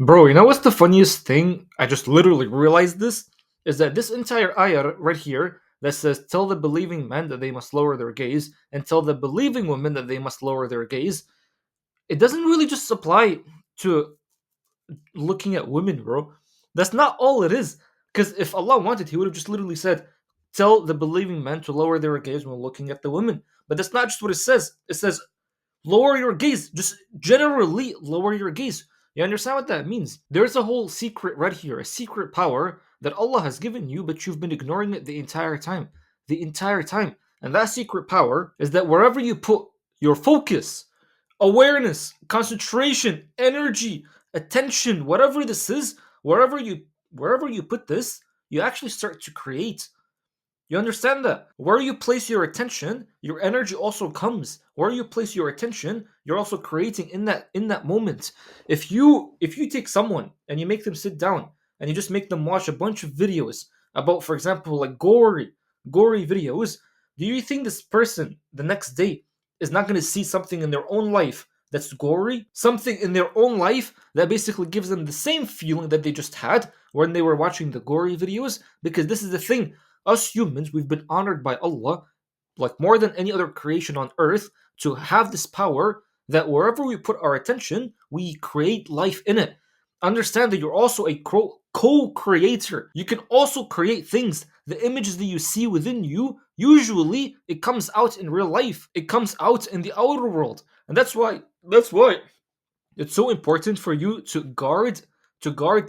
Bro, you know what's the funniest thing? I just literally realized this is that this entire ayah right here that says, "Tell the believing men that they must lower their gaze, and tell the believing women that they must lower their gaze." It doesn't really just apply to looking at women, bro. That's not all it is. Because if Allah wanted, He would have just literally said, "Tell the believing men to lower their gaze when looking at the women." But that's not just what it says. It says, lower your gaze. Just generally lower your gaze. You understand what that means? There's a whole secret right here, a secret power that Allah has given you, but you've been ignoring it the entire time. The entire time. And that secret power is that wherever you put your focus, awareness, concentration, energy, attention, whatever this is, wherever you put this, you actually start to create. You understand that? Where you place your attention, your energy also comes. Where you place your attention, you're also creating in that moment. If you take someone and you make them sit down and you just make them watch a bunch of videos about, for example, like gory videos, do you think this person the next day is not going to see something in their own life that's gory? Something in their own life that basically gives them the same feeling that they just had when they were watching the gory videos? Because this is the thing, us humans, we've been honored by Allah, like more than any other creation on earth, to have this power that wherever we put our attention, we create life in it. Understand that you're also a co-creator. You can also create things. The images that you see within you, usually it comes out in real life. It comes out in the outer world. And that's why it's so important for you to guard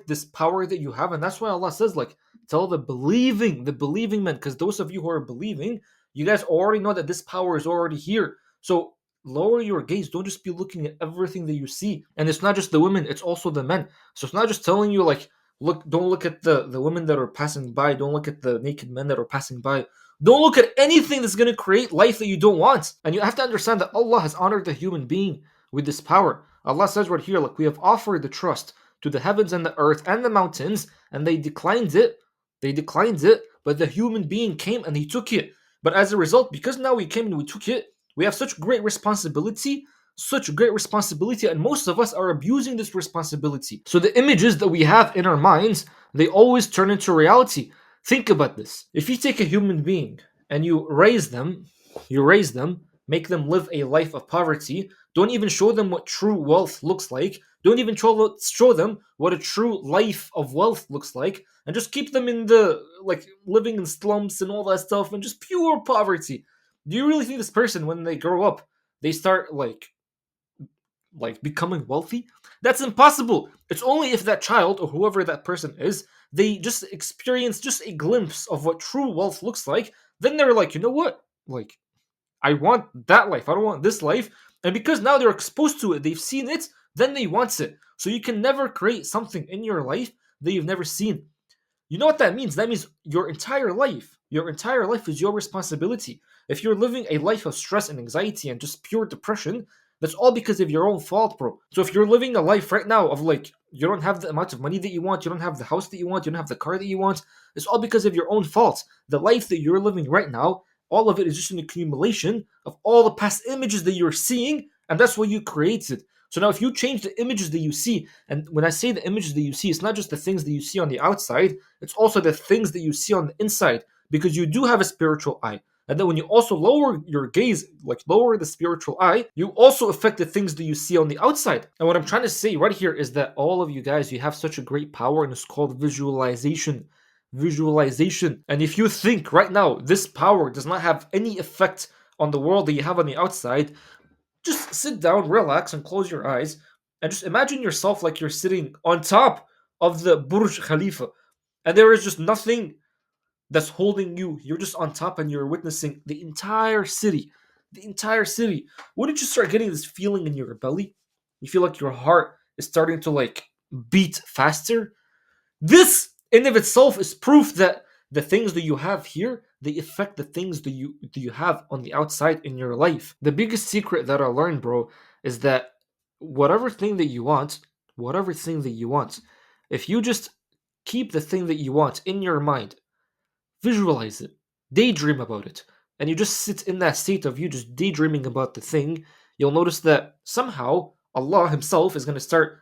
this power that you have. And that's why Allah says, like, tell the believing men, because those of you who are believing, you guys already know that this power is already here. So lower your gaze. Don't just be looking at everything that you see. And it's not just the women, it's also the men. So it's not just telling you, like, don't look at the women that are passing by, don't look at the naked men that are passing by. Don't look at anything that's going to create life that you don't want. And you have to understand that Allah has honored the human being with this power. Allah says right here, like, we have offered the trust to the heavens and the earth and the mountains, and they declined it. They declined it, but the human being came and he took it. But as a result, because now we came and we took it, we have such great responsibility, and most of us are abusing this responsibility. So the images that we have in our minds, they always turn into reality. Think about this. If you take a human being and you raise them, make them live a life of poverty, don't even show them what true wealth looks like, don't even show them what a true life of wealth looks like, and just keep them in the, like, living in slums and all that stuff and just pure poverty. Do you really think this person, when they grow up, they start like becoming wealthy? That's impossible. It's only if that child or whoever that person is, they just experience just a glimpse of what true wealth looks like, then they're like, you know what? Like, I want that life. I don't want this life. And because now they're exposed to it, they've seen it, then they want it. So you can never create something in your life that you've never seen. You know what that means? That means your entire life is your responsibility. If you're living a life of stress and anxiety and just pure depression, that's all because of your own fault, bro. So if you're living a life right now of, like, you don't have the amount of money that you want, you don't have the house that you want, you don't have the car that you want, it's all because of your own fault. The life that you're living right now, all of it is just an accumulation of all the past images that you're seeing, and that's what you created. So now, if you change the images that you see, and when I say the images that you see, it's not just the things that you see on the outside, it's also the things that you see on the inside, because you do have a spiritual eye. And then when you also lower your gaze, like lower the spiritual eye, you also affect the things that you see on the outside. And what I'm trying to say right here is that all of you guys, you have such a great power, and it's called visualization. Visualization. And if you think right now this power does not have any effect on the world that you have on the outside, just sit down, relax, and close your eyes, and just imagine yourself like you're sitting on top of the Burj Khalifa, and there is just nothing that's holding you. You're just on top, and you're witnessing the entire city. The entire city. Wouldn't you start getting this feeling in your belly? You feel like your heart is starting to, like, beat faster. This in of itself is proof that the things that you have here, they affect the things that you have on the outside in your life. The biggest secret that I learned, bro, is that whatever thing that you want, whatever thing that you want, if you just keep the thing that you want in your mind, visualize it, daydream about it, and you just sit in that state of you just daydreaming about the thing, you'll notice that somehow Allah Himself is going to start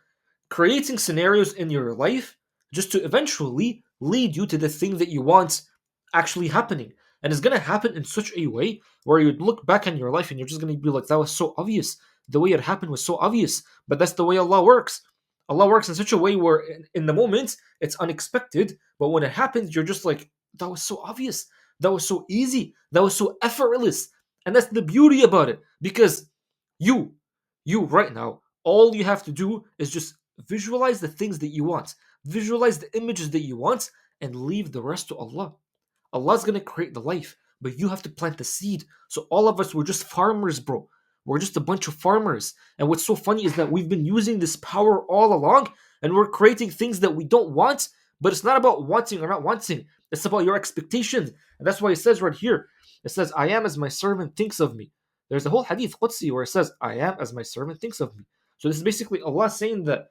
creating scenarios in your life just to eventually lead you to the thing that you want actually happening. And it's going to happen in such a way where you'd look back on your life and you're just going to be like, that was so obvious. The way it happened was so obvious. But that's the way Allah works. Allah works in such a way where in the moment it's unexpected, but when it happens, you're just like, that was so obvious. That was so easy. That was so effortless. And that's the beauty about it. Because you, you right now, all you have to do is just visualize the things that you want, visualize the images that you want, and leave the rest to Allah. Allah's gonna create the life, but you have to plant the seed. So all of us, we're just farmers, bro. We're just a bunch of farmers. And what's so funny is that we've been using this power all along, and we're creating things that we don't want. But it's not about wanting or not wanting. It's about your expectations. And that's why it says right here, it says, I am as my servant thinks of me. There's a whole hadith Qudsi where it says, I am as my servant thinks of me. So this is basically Allah saying that,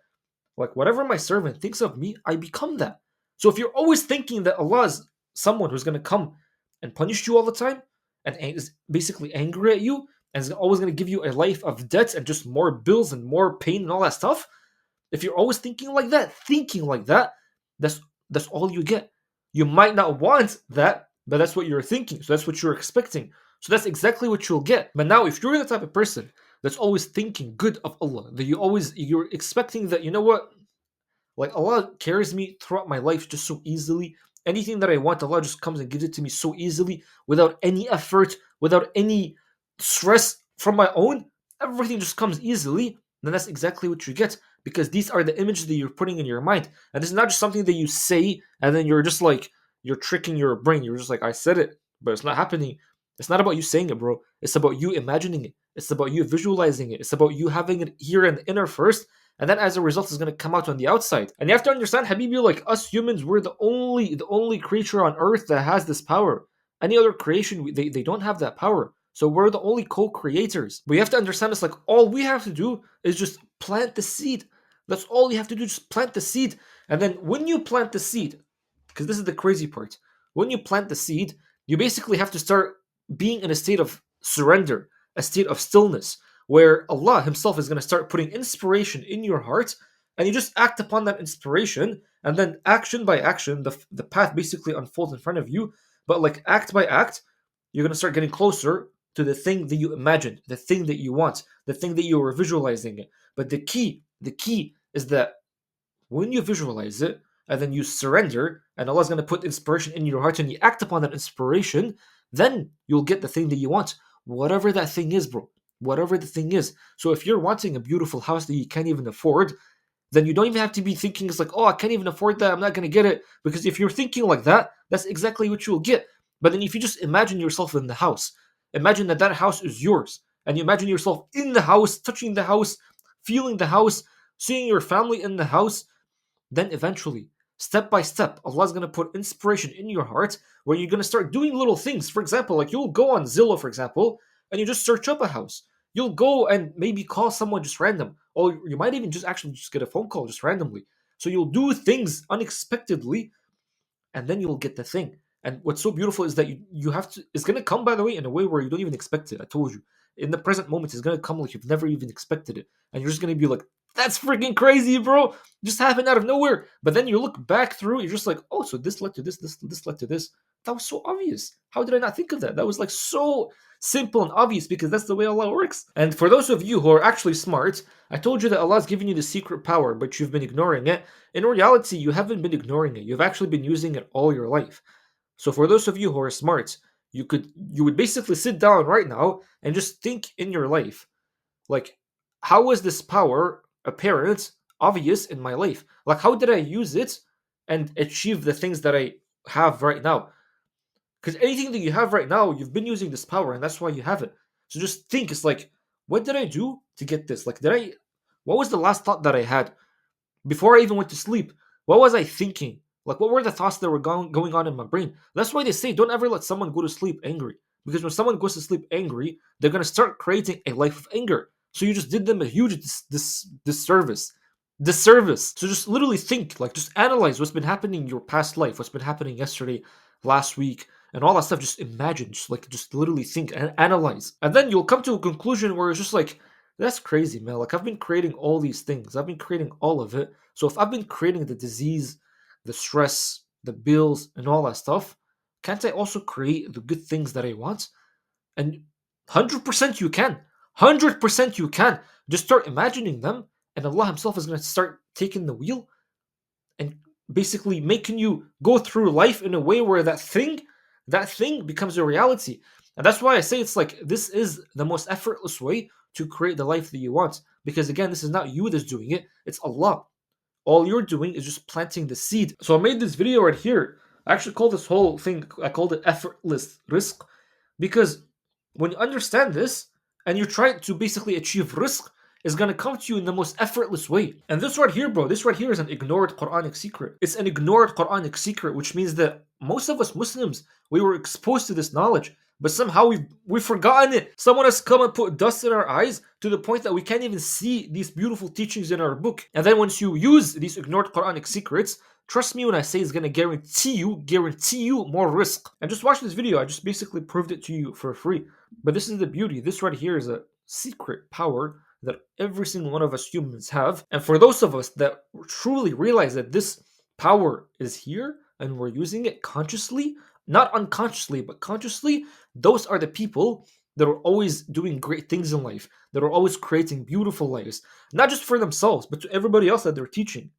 like, whatever my servant thinks of me, I become that. So if you're always thinking that Allah is someone who's going to come and punish you all the time and is basically angry at you and is always going to give you a life of debts and just more bills and more pain and all that stuff, if you're always thinking like that, that's that's all you get. You might not want that, but that's what you're thinking. So that's what you're expecting. So that's exactly what you'll get. But now if you're the type of person that's always thinking good of Allah, that you're expecting that, you know what, like Allah carries me throughout my life just so easily. Anything that I want, Allah just comes and gives it to me so easily, without any effort, without any stress from my own. Everything just comes easily. Then that's exactly what you get, because these are the images that you're putting in your mind, and this is not just something that you say and then you're just like you're tricking your brain. You're just like, I said it, but it's not happening. It's not about you saying it, bro. It's about you imagining it. It's about you visualizing it. It's about you having it here in the inner first, and then as a result, it's gonna come out on the outside. And you have to understand, Habibi, like us humans, we're the only creature on earth that has this power. Any other creation, they don't have that power. So we're the only co-creators. But you have to understand, it's like all we have to do is just plant the seed. That's all you have to do, just plant the seed. And then when you plant the seed, because this is the crazy part, when you plant the seed, you basically have to start being in a state of surrender, a state of stillness, where Allah Himself is going to start putting inspiration in your heart, and you just act upon that inspiration, and then action by action, the path basically unfolds in front of you. But like act by act, you're going to start getting closer to the thing that you imagined, the thing that you want, the thing that you were visualizing. But the key is that when you visualize it and then you surrender, and Allah's going to put inspiration in your heart and you act upon that inspiration, then you'll get the thing that you want, whatever that thing is, bro. Whatever the thing is. So if you're wanting a beautiful house that you can't even afford, then you don't even have to be thinking it's like, oh, I can't even afford that, I'm not going to get it. Because if you're thinking like that, that's exactly what you'll get. But then if you just imagine yourself in the house, imagine that that house is yours, and you imagine yourself in the house, touching the house, feeling the house, seeing your family in the house, then eventually, step by step, Allah's going to put inspiration in your heart where you're going to start doing little things. For example, like you'll go on Zillow, for example, and you just search up a house. You'll go and maybe call someone just random, or you might even just actually just get a phone call just randomly. So you'll do things unexpectedly, and then you'll get the thing. And what's so beautiful is that you have to, it's going to come, by the way, in a way where you don't even expect it. I told you. In the present moment, it's going to come like you've never even expected it. And you're just going to be like, that's freaking crazy, bro. Just happened out of nowhere. But then you look back through, you're just like, oh, so this led to this led to this. That was so obvious. How did I not think of that? That was like so simple and obvious, because that's the way Allah works. And for those of you who are actually smart, I told you that Allah's given you the secret power, but you've been ignoring it. In reality, you haven't been ignoring it. You've actually been using it all your life. So for those of you who are smart, you would basically sit down right now and just think in your life, like, how is this power apparent, obvious in my life? Like, how did I use it and achieve the things that I have right now? Because anything that you have right now, you've been using this power, and that's why you have it. So just think, it's like, what did I do to get this? Like, what was the last thought that I had before I even went to sleep? What was I thinking? Like, what were the thoughts that were going on in my brain? That's why they say, don't ever let someone go to sleep angry. Because when someone goes to sleep angry, they're going to start creating a life of anger. So you just did them a huge disservice. Disservice. So just literally think, like, just analyze what's been happening in your past life, what's been happening yesterday, last week, and all that stuff. Just imagine, just literally think and analyze. And then you'll come to a conclusion where it's just like, That's crazy, man. Like, I've been creating all these things. I've been creating all of it. So if I've been creating the disease, the stress, the bills, and all that stuff, can't I also create the good things that I want? And 100% you can. 100% you can. Just start imagining them, and Allah Himself is going to start taking the wheel and basically making you go through life in a way where that thing becomes a reality. And that's why I say it's like this is the most effortless way to create the life that you want. Because again, this is not you that's doing it, it's Allah. All you're doing is just planting the seed. So I made this video right here. I actually called this whole thing, I called it effortless risk, because when you understand this and you try to basically achieve risk, is going to come to you in the most effortless way. And this right here, bro, this right here is an ignored Quranic secret. It's an ignored Quranic secret, which means that most of us Muslims, we were exposed to this knowledge, but somehow we've forgotten it. Someone has come and put dust in our eyes to the point that we can't even see these beautiful teachings in our book. And then once you use these ignored Quranic secrets, trust me when I say it's gonna guarantee you more risk. And just watch this video. I just basically proved it to you for free. But this is the beauty. This right here is a secret power that every single one of us humans have. And for those of us that truly realize that this power is here and we're using it consciously, not unconsciously, but consciously, those are the people that are always doing great things in life, that are always creating beautiful lives, not just for themselves, but to everybody else that they're teaching.